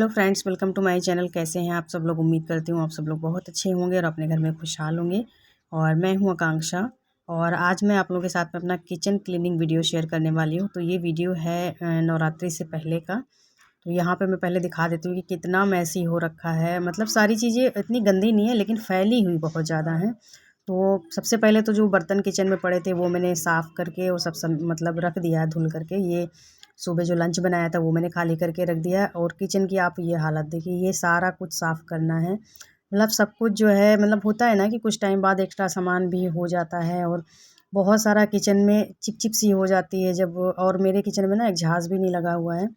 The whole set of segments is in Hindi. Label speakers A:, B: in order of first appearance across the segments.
A: Hello friends, welcome to my channel. कैसे हैं आप सब लोग? उम्मीद करती हूँ आप सब लोग बहुत अच्छे होंगे और अपने घर में खुशहाल होंगे। और मैं हूँ आकांक्षा और आज मैं आप लोगों के साथ में अपना किचन क्लीनिंग वीडियो शेयर करने वाली हूँ। तो ये वीडियो है नवरात्रि से पहले का। तो यहाँ पे मैं पहले दिखा देती हूँ कि कितना मैसी हो रखा है। मतलब सारी चीज़ें इतनी गंदी नहीं है लेकिन फैली हुई बहुत ज़्यादा है। तो सबसे पहले तो जो बर्तन किचन में पड़े थे वो मैंने साफ़ करके और सब मतलब रख दिया है धुल करके। ये सुबह जो लंच बनाया था वो मैंने खाली करके रख दिया और किचन की आप ये हालत देखिए, ये सारा कुछ साफ़ करना है। मतलब सब कुछ जो है, मतलब होता है ना कि कुछ टाइम बाद एक्स्ट्रा सामान भी हो जाता है और बहुत सारा किचन में चिप सी हो जाती है जब। और मेरे किचन में ना एक झाज भी नहीं लगा हुआ है,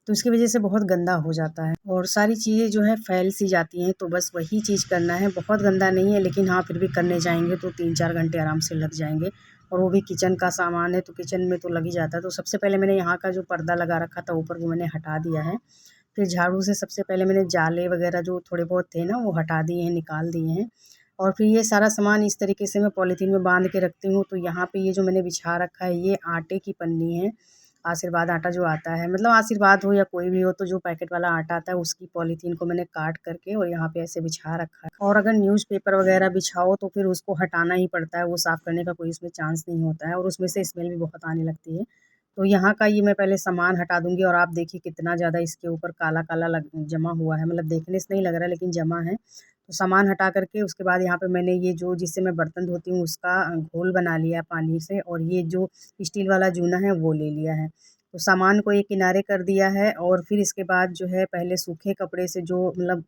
A: तो इसकी वजह से बहुत गंदा हो जाता है और सारी चीज़ें जो है फैल सी जाती हैं। तो बस वही चीज़ करना है, बहुत गंदा नहीं है लेकिन हाँ, फिर भी करने जाएंगे तो 3-4 घंटे आराम से लग जाएंगे। और वो भी किचन का सामान है तो किचन में तो लग ही जाता है। तो सबसे पहले मैंने यहाँ का जो पर्दा लगा रखा था ऊपर, वो मैंने हटा दिया है। फिर झाड़ू से सबसे पहले मैंने जाले वगैरह जो थोड़े बहुत थे ना वो हटा दिए हैं, निकाल दिए हैं। और फिर ये सारा सामान इस तरीके से मैं पॉलीथीन में बांध के रखती हूँ। तो यहाँ पे ये जो मैंने बिछा रखा है ये आटे की पन्नी है। आशीर्वाद आटा जो आता है, मतलब आशीर्वाद हो या कोई भी हो, तो जो पैकेट वाला आटा आता है उसकी पॉलीथीन को मैंने काट करके और यहाँ पे ऐसे बिछा रखा है। और अगर न्यूज़पेपर वगैरह बिछाओ तो फिर उसको हटाना ही पड़ता है, वो साफ़ करने का कोई इसमें चांस नहीं होता है और उसमें से स्मेल भी बहुत आने लगती है। तो यहाँ का ये मैं पहले सामान हटा दूँगी और आप देखिए कितना ज़्यादा इसके ऊपर काला-काला लग जमा हुआ है। मतलब देखने से नहीं लग रहा है लेकिन जमा है। तो सामान हटा करके उसके बाद यहाँ पे मैंने ये जो जिससे मैं बर्तन धोती हूँ उसका घोल बना लिया पानी से, और ये जो स्टील वाला जूना है वो ले लिया है। तो सामान को एक किनारे कर दिया है और फिर इसके बाद जो है पहले सूखे कपड़े से जो मतलब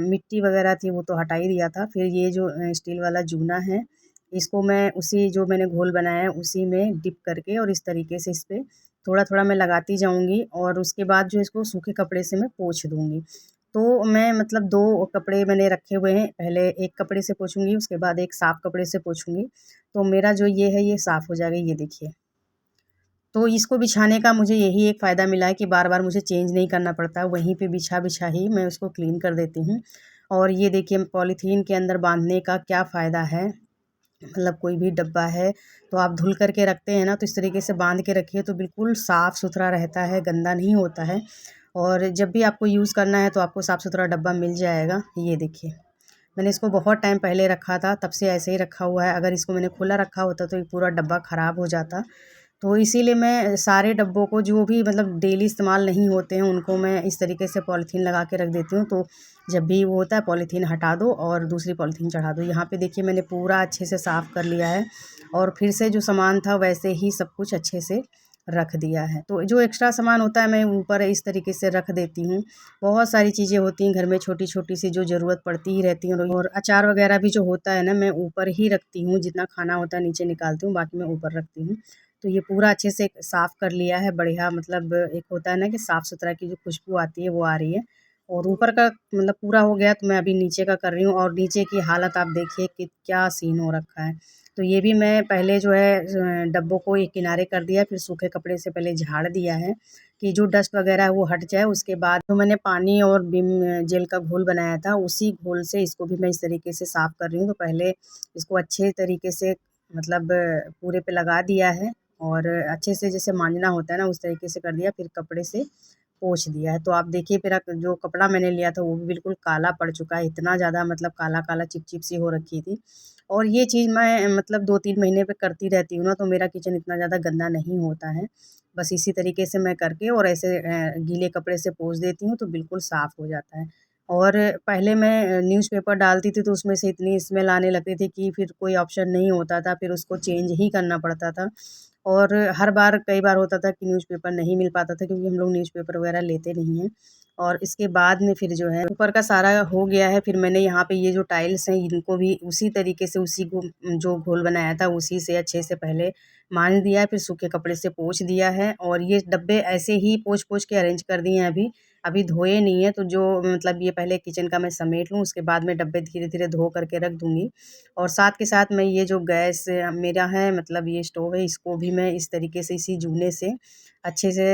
A: मिट्टी वगैरह थी वो तो हटा ही दिया था। फिर ये जो स्टील वाला जूना है, इसको मैं उसी जो मैंने घोल बनाया है उसी में डिप करके और इस तरीके से इस पे थोड़ा-थोड़ा मैं लगाती जाऊँगी और उसके बाद जो इसको सूखे कपड़े से मैं पोंछ दूँगी। तो मैं मतलब 2 कपड़े मैंने रखे हुए हैं, पहले एक कपड़े से पोंछूँगी उसके बाद एक साफ़ कपड़े से पोंछूँगी। तो मेरा जो ये है ये साफ़ हो जाएगा, ये देखिए। तो इसको बिछाने का मुझे यही एक फ़ायदा मिला है कि बार-बार मुझे चेंज नहीं करना पड़ता है, वहीं पे बिछा-बिछा ही मैं उसको क्लीन कर देती हूँ। और ये देखिए पॉलीथीन के अंदर बाँधने का क्या फ़ायदा है, मतलब कोई भी डब्बा है तो आप धुल कर के रखते हैं ना, तो इस तरीके से बांध के रखिए तो बिल्कुल साफ़ सुथरा रहता है, गंदा नहीं होता है। और जब भी आपको यूज़ करना है तो आपको साफ़ सुथरा डब्बा मिल जाएगा। ये देखिए, मैंने इसको बहुत टाइम पहले रखा था, तब से ऐसे ही रखा हुआ है। अगर इसको मैंने खुला रखा होता तो ये पूरा डब्बा ख़राब हो जाता। तो इसीलिए मैं सारे डब्बों को जो भी मतलब डेली इस्तेमाल नहीं होते हैं उनको मैं इस तरीके से पॉलीथीन लगा के रख देती हूँ। तो जब भी वो होता है पॉलीथीन हटा दो और दूसरी पॉलीथीन चढ़ा दो। यहाँ पे देखिए मैंने पूरा अच्छे से साफ़ कर लिया है और फिर से जो सामान था वैसे ही सब कुछ अच्छे से रख दिया है। तो जो एक्स्ट्रा सामान होता है मैं ऊपर इस तरीके से रख देती हूँ। बहुत सारी चीज़ें होती हैं घर में छोटी-छोटी सी जो ज़रूरत पड़ती ही रहती हैं, और अचार वगैरह भी जो होता है ना मैं ऊपर ही रखती हूँ। जितना खाना होता है नीचे निकालती हूँ, बाकी मैं ऊपर रखती हूँ। तो ये पूरा अच्छे से साफ़ कर लिया है बढ़िया। मतलब एक होता है ना कि साफ़-सुथरा की जो खुशबू आती है वो आ रही है। और ऊपर का मतलब पूरा हो गया तो मैं अभी नीचे का कर रही हूँ और नीचे की हालत आप देखिए कि क्या सीन हो रखा है। तो ये भी मैं पहले जो है डब्बों को एक किनारे कर दिया, फिर सूखे कपड़े से पहले झाड़ दिया है कि जो डस्ट वगैरह है वो हट जाए। उसके बाद जो मैंने पानी और विम जेल का घोल बनाया था उसी घोल से इसको भी मैं इस तरीके से साफ़ कर रही हूँ। तो पहले इसको अच्छे तरीके से मतलब पूरे पे लगा दिया है और अच्छे से जैसे मांजना होता है ना उस तरीके से कर दिया, फिर कपड़े से पोंछ दिया है। तो आप देखिए फिर जो कपड़ा मैंने लिया था वो भी बिल्कुल काला पड़ चुका है, इतना ज़्यादा मतलब काला-काला चिप-चिप सी हो रखी थी। और ये चीज़ मैं मतलब 2-3 महीने पे करती रहती हूँ ना, तो मेरा किचन इतना ज़्यादा गंदा नहीं होता है। बस इसी तरीके से मैं करके और ऐसे गीले कपड़े से पोंछ देती हूँ तो बिल्कुल साफ़ हो जाता है। और पहले मैं न्यूज़पेपर डालती थी तो उसमें से इतनी स्मेल आने लगती थी कि फिर कोई ऑप्शन नहीं होता था, फिर उसको चेंज ही करना पड़ता था। और हर बार कई बार होता था कि न्यूज़पेपर नहीं मिल पाता था क्योंकि हम लोग न्यूज़पेपर वगैरह लेते नहीं हैं। और इसके बाद में फिर जो है ऊपर का सारा हो गया है, फिर मैंने यहाँ पे ये जो टाइल्स हैं इनको भी उसी तरीके से उसी को जो घोल बनाया था उसी से अच्छे से पहले मांज दिया है, फिर सूखे कपड़े से पोंछ दिया है और ये डब्बे ऐसे ही पोंछ-पोंछ के अरेंज कर दिए हैं अभी। अभी धोए नहीं है, तो जो मतलब ये पहले किचन का मैं समेट लूँ उसके बाद में डब्बे धीरे-धीरे धो करके रख दूँगी। और साथ के साथ मैं ये जो गैस मेरा है, मतलब ये स्टोव है, इसको भी मैं इस तरीके से इसी जूने से अच्छे से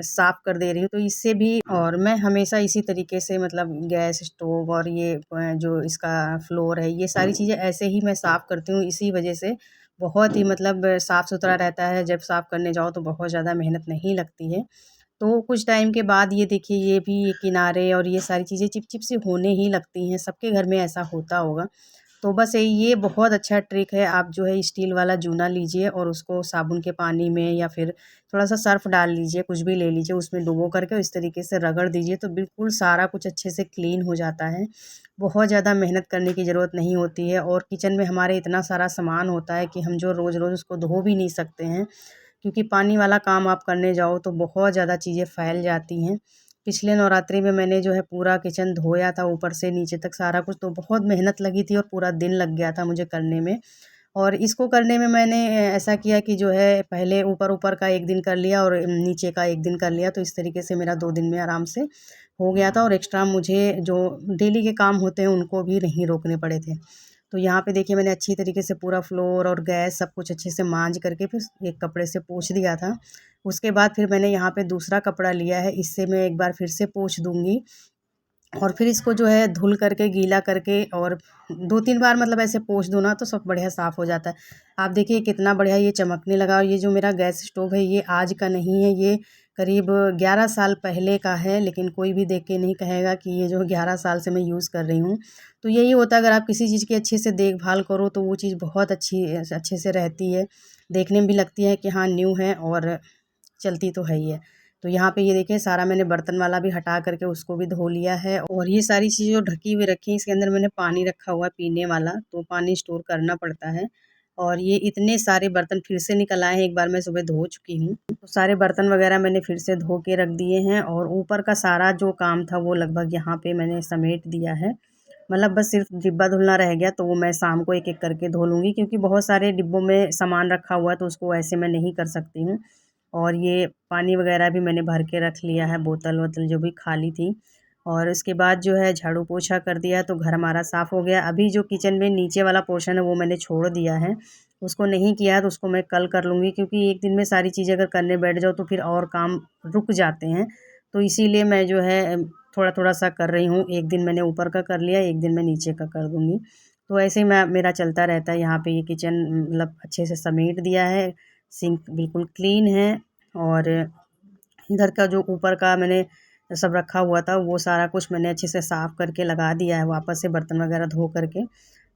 A: साफ़ कर दे रही हूँ। तो इससे भी और मैं हमेशा इसी तरीके से मतलब गैस, स्टोव और ये जो इसका फ्लोर है, ये सारी चीज़ें ऐसे ही मैं साफ़ करती हूँ। इसी वजह से बहुत ही मतलब साफ़-सुथरा रहता है। जब साफ़ करने जाओ तो बहुत ज़्यादा मेहनत नहीं लगती है। तो कुछ टाइम के बाद ये देखिए ये भी ये किनारे और ये सारी चीज़ें चिपचिप सी होने ही लगती हैं, सबके घर में ऐसा होता होगा। तो बस ये बहुत अच्छा ट्रिक है, आप जो है स्टील वाला जूना लीजिए और उसको साबुन के पानी में या फिर थोड़ा-सा सर्फ़ डाल लीजिए, कुछ भी ले लीजिए, उसमें डुबो करके इस तरीके से रगड़ दीजिए तो बिल्कुल सारा कुछ अच्छे से क्लीन हो जाता है। बहुत ज़्यादा मेहनत करने की ज़रूरत नहीं होती है और किचन में हमारे इतना सारा सामान होता है कि हम जो रोज़-रोज़ उसको धो भी नहीं सकते हैं, क्योंकि पानी वाला काम आप करने जाओ तो बहुत ज़्यादा चीज़ें फैल जाती हैं। पिछले नवरात्रि में मैंने जो है पूरा किचन धोया था ऊपर से नीचे तक सारा कुछ, तो बहुत मेहनत लगी थी और पूरा दिन लग गया था मुझे करने में। और इसको करने में मैंने ऐसा किया कि जो है पहले ऊपर-ऊपर का 1 दिन कर लिया और नीचे का 1 दिन कर लिया, तो इस तरीके से मेरा 2 दिन में आराम से हो गया था और एक्स्ट्रा मुझे जो डेली के काम होते हैं उनको भी नहीं रोकने पड़े थे। तो यहाँ पे देखिए मैंने अच्छी तरीके से पूरा फ्लोर और गैस सब कुछ अच्छे से मांज करके फिर एक कपड़े से पोंछ दिया था। उसके बाद फिर मैंने यहाँ पे दूसरा कपड़ा लिया है, इससे मैं एक बार फिर से पोंछ दूँगी और फिर इसको जो है धुल करके गीला करके और 2-3 बार मतलब ऐसे पोंछ दो ना तो सब बढ़िया साफ़ हो जाता है। आप देखिए कितना बढ़िया ये चमकने लगा और ये जो मेरा गैस स्टोव है ये आज का नहीं है, ये करीब 11 साल पहले का है, लेकिन कोई भी देख के नहीं कहेगा कि ये जो 11 साल से मैं यूज़ कर रही हूँ। तो यही होता है, अगर आप किसी चीज़ की अच्छे से देखभाल करो तो वो चीज़ बहुत अच्छे से रहती है। देखने में भी लगती है कि हाँ न्यू है और चलती तो है ही है। तो यहाँ पे ये देखिए सारा मैंने बर्तन वाला भी हटा करके उसको भी धो लिया है और ये सारी चीज़ें जो ढकी हुई रखी हैं इसके अंदर मैंने पानी रखा हुआ है पीने वाला, तो पानी स्टोर करना पड़ता है। और ये इतने सारे बर्तन फिर से निकल आए हैं, एक बार मैं सुबह धो चुकी हूँ। तो सारे बर्तन वगैरह मैंने फिर से धो के रख दिए हैं और ऊपर का सारा जो काम था वो लगभग यहाँ पे मैंने समेट दिया है। मतलब बस सिर्फ डिब्बा धुलना रह गया, तो वो मैं शाम को एक-एक करके धो लूँगी, क्योंकि बहुत सारे डिब्बों में सामान रखा हुआ है तो उसको ऐसे मैं नहीं कर सकती हूँ। और ये पानी वगैरह भी मैंने भर के रख लिया है, बोतल-वोतल जो भी खाली थी। और उसके बाद जो है झाड़ू पोछा कर दिया तो घर हमारा साफ़ हो गया। अभी जो किचन में नीचे वाला पोर्शन है वो मैंने छोड़ दिया है। उसको नहीं किया है तो उसको मैं कल कर लूँगी, क्योंकि एक दिन में सारी चीज़ें अगर करने बैठ जाओ तो फिर और काम रुक जाते हैं। तो इसीलिए मैं जो है थोड़ा-थोड़ा सा कर रही हूँ। एक दिन मैंने ऊपर का कर लिया, एक दिन मैं नीचे का कर दूँगी। तो ऐसे ही मैं मेरा चलता रहता है। यहाँ पे ये किचन मतलब अच्छे से समेट दिया है, सिंक बिल्कुल क्लीन है और इधर का जो ऊपर का मैंने सब रखा हुआ था वो सारा कुछ मैंने अच्छे से साफ़ करके लगा दिया है वापस से बर्तन वगैरह धो करके।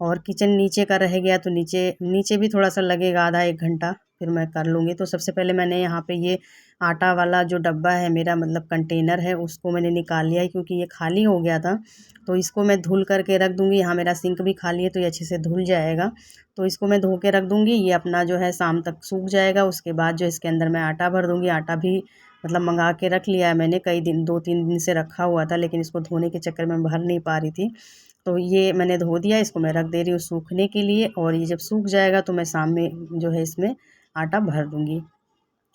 A: और किचन नीचे का रह गया तो नीचे नीचे भी थोड़ा-सा लगेगा, आधा 1 घंटा, फिर मैं कर लूँगी। तो सबसे पहले मैंने यहाँ पे ये आटा वाला जो डब्बा है मेरा, मतलब कंटेनर है, उसको मैंने निकाल लिया है क्योंकि ये खाली हो गया था। तो इसको मैं धुल करके रख दूँगी। यहाँ मेरा सिंक भी खाली है तो ये अच्छे से धुल जाएगा। तो इसको मैं धो के रख दूँगी, ये अपना जो है शाम तक सूख जाएगा। उसके बाद जो इसके अंदर मैं आटा भर दूँगी। आटा भी मतलब मँगा के रख लिया है मैंने, कई दिन 2-3 दिन से रखा हुआ था, लेकिन इसको धोने के चक्कर में भर नहीं पा रही थी। तो ये मैंने धो दिया, इसको मैं रख दे रही हूँ सूखने के लिए और ये जब सूख जाएगा तो मैं शाम में जो है इसमें आटा भर दूँगी।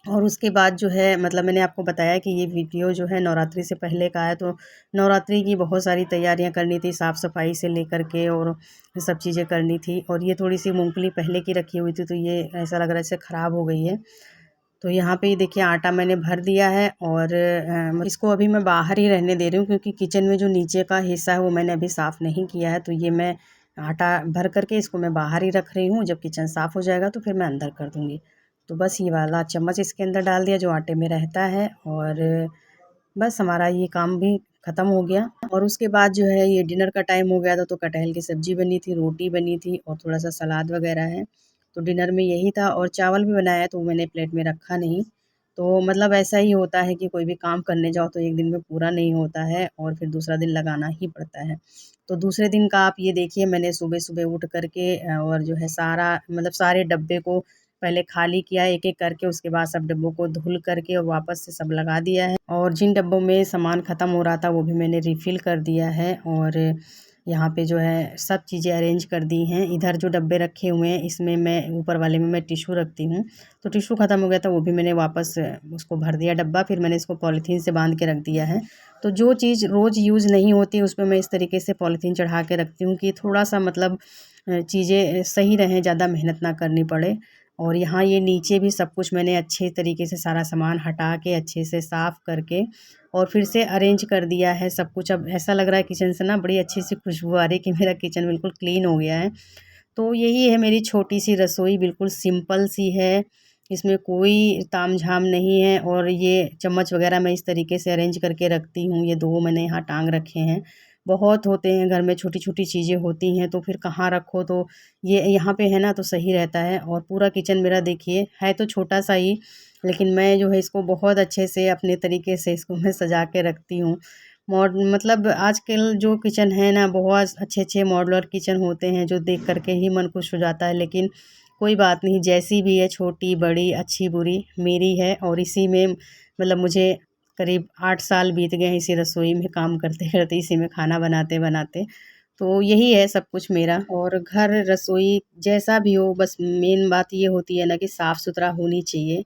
A: और उसके बाद जो है मतलब मैंने आपको बताया कि ये वीडियो जो है नवरात्रि से पहले का है, तो नवरात्रि की बहुत सारी तैयारियाँ करनी थी, साफ़-सफ़ाई से लेकर के और सब चीज़ें करनी थी। और ये थोड़ी-सी मूँगफली पहले की रखी हुई थी तो ये ऐसा लग रहा है जैसे ख़राब हो गई है। तो यहाँ पे ये देखिए आटा मैंने भर दिया है और इसको अभी मैं बाहर ही रहने दे रही हूँ, क्योंकि किचन में जो नीचे का हिस्सा है वो मैंने अभी साफ़ नहीं किया है। तो ये मैं आटा भर करके इसको मैं बाहर ही रख रही हूँ, जब किचन साफ़ हो जाएगा तो फिर मैं अंदर कर दूँगी। तो बस ये वाला चम्मच इसके अंदर डाल दिया जो आटे में रहता है और बस हमारा ये काम भी ख़त्म हो गया। और उसके बाद जो है ये डिनर का टाइम हो गया था, तो कटहल की सब्ज़ी बनी थी, रोटी बनी थी और थोड़ा-सा सलाद वग़ैरह है। तो डिनर में यही था और चावल भी बनाया, तो वो मैंने प्लेट में रखा नहीं। तो मतलब ऐसा ही होता है कि कोई भी काम करने जाओ तो एक दिन में पूरा नहीं होता है और फिर दूसरा दिन लगाना ही पड़ता है। तो दूसरे दिन का आप ये देखिए, मैंने सुबह-सुबह उठ कर के और जो है सारा मतलब सारे डब्बे को पहले खाली किया एक-एक करके, उसके बाद सब डब्बों को धुल करके और वापस से सब लगा दिया है। और जिन डब्बों में सामान ख़त्म हो रहा था वो भी मैंने रिफ़िल कर दिया है और यहाँ पे जो है सब चीज़ें अरेंज कर दी हैं। इधर जो डब्बे रखे हुए हैं इसमें मैं ऊपर वाले में मैं टिश्यू रखती हूँ, तो टिश्यू ख़त्म हो गया था वो भी मैंने वापस उसको भर दिया डब्बा, फिर मैंने इसको पॉलीथीन से बांध के रख दिया है। तो जो चीज़ रोज़ यूज़ नहीं होती उसपे मैं इस तरीके से पॉलीथीन चढ़ा के रखती हूँ कि थोड़ा-सा मतलब चीज़ें सही रहें, ज़्यादा मेहनत ना करनी पड़े। और यहाँ ये नीचे भी सब कुछ मैंने अच्छे तरीके से सारा सामान हटा के अच्छे से साफ़ करके और फिर से अरेंज कर दिया है सब कुछ। अब ऐसा लग रहा है किचन से ना बड़ी अच्छी सी खुशबू आ रही है कि मेरा किचन बिल्कुल क्लीन हो गया है। तो यही है मेरी छोटी सी रसोई, बिल्कुल सिंपल सी है। इसमें कोई तामझाम नहीं है। और ये चम्मच वगैरह मैं इस तरीके से अरेंज करके रखती हूँ। ये 2 मैंने यहाँ टांग रखे हैं। बहुत होते हैं घर में, छोटी-छोटी चीज़ें होती हैं तो फिर कहाँ रखो, तो ये यहाँ पे है ना तो सही रहता है। और पूरा किचन मेरा देखिए है तो छोटा-सा ही, लेकिन मैं जो है इसको बहुत अच्छे से अपने तरीके से इसको मैं सजा के रखती हूँ। मतलब आजकल जो किचन है ना, बहुत अच्छे-अच्छे मॉड्यूलर किचन होते हैं जो देख कर के ही मन खुश हो जाता है। लेकिन कोई बात नहीं, जैसी भी है, छोटी बड़ी अच्छी बुरी मेरी है। और इसी में मतलब मुझे करीब 8 साल बीत गए हैं इसी रसोई में काम करते-करते, इसी में खाना बनाते-बनाते। तो यही है सब कुछ मेरा। और घर, रसोई जैसा भी हो, बस मेन बात ये होती है ना कि साफ़-सुथरा होनी चाहिए।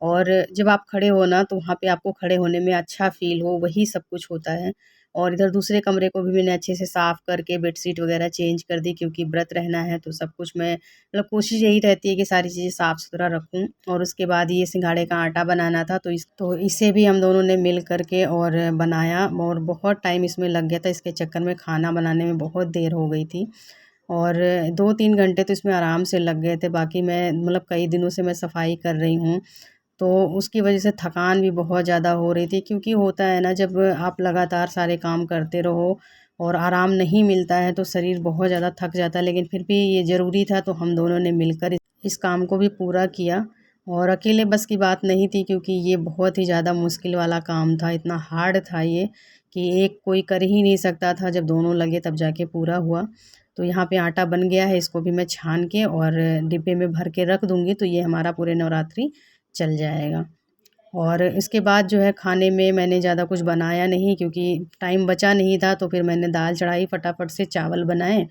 A: और जब आप खड़े हो ना तो वहाँ पे आपको खड़े होने में अच्छा फ़ील हो, वही सब कुछ होता है। और इधर दूसरे कमरे को भी मैंने अच्छे से साफ़ करके बेडशीट वग़ैरह चेंज कर दी, क्योंकि व्रत रहना है तो सब कुछ मैं मतलब कोशिश यही रहती है कि सारी चीज़ें साफ़-सुथरा रखूँ। और उसके बाद ये सिंघाड़े का आटा बनाना था तो इसे भी हम दोनों ने मिल कर के और बनाया। और बहुत टाइम इसमें लग गया था, इसके चक्कर में खाना बनाने में बहुत देर हो गई थी। और 2-3 घंटे तो इसमें आराम से लग गए थे। बाकी मैं मतलब कई दिनों से मैं सफाई कर रही हूँ, तो उसकी वजह से थकान भी बहुत ज़्यादा हो रही थी। क्योंकि होता है ना, जब आप लगातार सारे काम करते रहो और आराम नहीं मिलता है तो शरीर बहुत ज़्यादा थक जाता है। लेकिन फिर भी ये ज़रूरी था तो हम दोनों ने मिलकर इस काम को भी पूरा किया। और अकेले बस की बात नहीं थी, क्योंकि ये बहुत ही ज़्यादा मुश्किल वाला काम था, इतना हार्ड था ये कि एक कोई कर ही नहीं सकता था। जब दोनों लगे तब जाके पूरा हुआ। तो यहाँ पे आटा बन गया है, इसको भी मैं छान के और डिब्बे में भर के रख दूँगी, तो ये हमारा पूरे नवरात्रि चल जाएगा। और इसके बाद जो है खाने में मैंने ज़्यादा कुछ बनाया नहीं, क्योंकि टाइम बचा नहीं था। तो फिर मैंने दाल चढ़ाई, फटाफट से चावल बनाए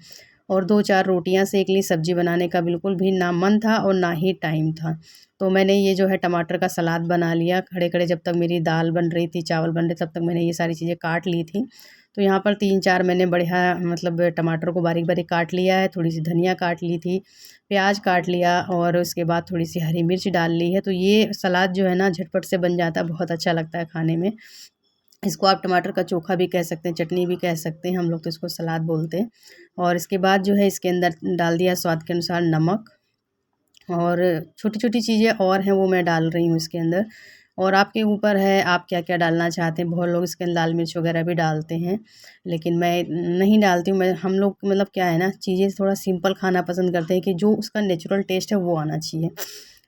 A: और 2-4 रोटियां सेक ली। सब्ज़ी बनाने का बिल्कुल भी ना मन था और ना ही टाइम था। तो मैंने ये जो है टमाटर का सलाद बना लिया खड़े-खड़े। जब तक मेरी दाल बन रही थी, चावल बन रहे, तब तक मैंने ये सारी चीज़ें काट ली थी। तो यहाँ पर 3-4 मैंने बढ़िया मतलब टमाटर को बारीक-बारीक काट लिया है, थोड़ी-सी धनिया काट ली थी, प्याज काट लिया और उसके बाद थोड़ी-सी हरी मिर्च डाल ली है। तो ये सलाद जो है ना झटपट से बन जाता है, बहुत अच्छा लगता है खाने में। इसको आप टमाटर का चोखा भी कह सकते हैं, चटनी भी कह सकते हैं, हम लोग तो इसको सलाद बोलते हैं। और इसके बाद जो है इसके अंदर डाल दिया स्वाद के अनुसार नमक। और छोटी-छोटी चीज़ें और हैं वो मैं डाल रही हूँ इसके अंदर। और आपके ऊपर है आप क्या-क्या डालना चाहते हैं। बहुत लोग इसके अंदर लाल मिर्च वग़ैरह भी डालते हैं, लेकिन मैं नहीं डालती हूँ। हम लोग मतलब क्या है ना, चीज़ें थोड़ा सिंपल खाना पसंद करते हैं कि जो उसका नेचुरल टेस्ट है वो आना चाहिए।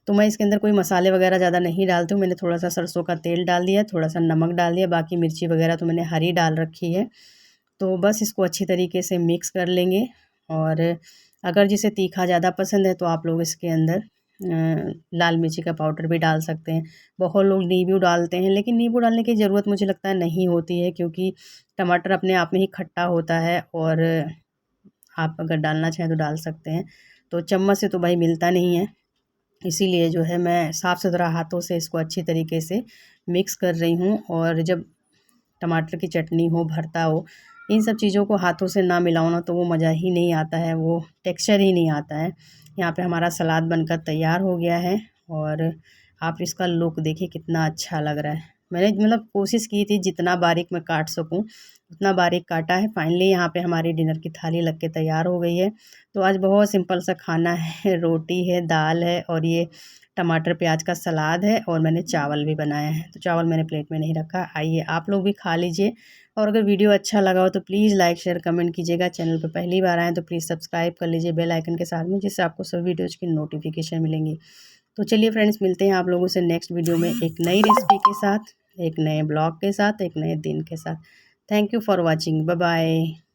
A: तो मैं इसके अंदर कोई मसाले वग़ैरह ज़्यादा नहीं डालती हूँ। मैंने थोड़ा-सा सरसों का तेल डाल दिया, थोड़ा-सा नमक डाल दिया, बाकी मिर्ची वग़ैरह तो मैंने हरी डाल रखी है। तो बस इसको अच्छी तरीके से मिक्स कर लेंगे। और अगर जिसे तीखा ज़्यादा पसंद है तो आप लोग इसके अंदर लाल मिर्ची का पाउडर भी डाल सकते हैं। बहुत लोग नींबू डालते हैं, लेकिन नींबू डालने की ज़रूरत मुझे लगता है नहीं होती है, क्योंकि टमाटर अपने आप में ही खट्टा होता है। और आप अगर डालना चाहें तो डाल सकते हैं। तो चम्मच से तो भाई मिलता नहीं है, इसीलिए जो है मैं साफ़-सुथरा हाथों से इसको अच्छी तरीके से मिक्स कर रही हूँ। और जब टमाटर की चटनी हो, भरता हो, इन सब चीज़ों को हाथों से ना मिलाओ ना तो वो मज़ा ही नहीं आता है, वो टेक्सचर ही नहीं आता है। यहाँ पे हमारा सलाद बनकर तैयार हो गया है। और आप इसका लुक देखिए कितना अच्छा लग रहा है। मैंने मतलब कोशिश की थी जितना बारीक मैं काट सकूँ, उतना बारीक काटा है। फाइनली यहाँ पे हमारी डिनर की थाली लग के तैयार हो गई है। तो आज बहुत सिंपल सा खाना है, रोटी है, दाल है और ये टमाटर प्याज का सलाद है। और मैंने चावल भी बनाया है, तो चावल मैंने प्लेट में नहीं रखा। आइए आप लोग भी खा लीजिए। और अगर वीडियो अच्छा लगा हो तो प्लीज़ लाइक शेयर कमेंट कीजिएगा। चैनल पर पहली बार आएँ तो प्लीज़ सब्सक्राइब कर लीजिए बेल आइकन के साथ में, जिससे आपको सभी वीडियोज़ की नोटिफिकेशन मिलेंगी। तो चलिए फ्रेंड्स, मिलते हैं आप लोगों से नेक्स्ट वीडियो में एक नई रेसिपी के साथ, एक नए ब्लॉग के साथ, एक नए दिन के साथ। Thank you for watching. Bye bye.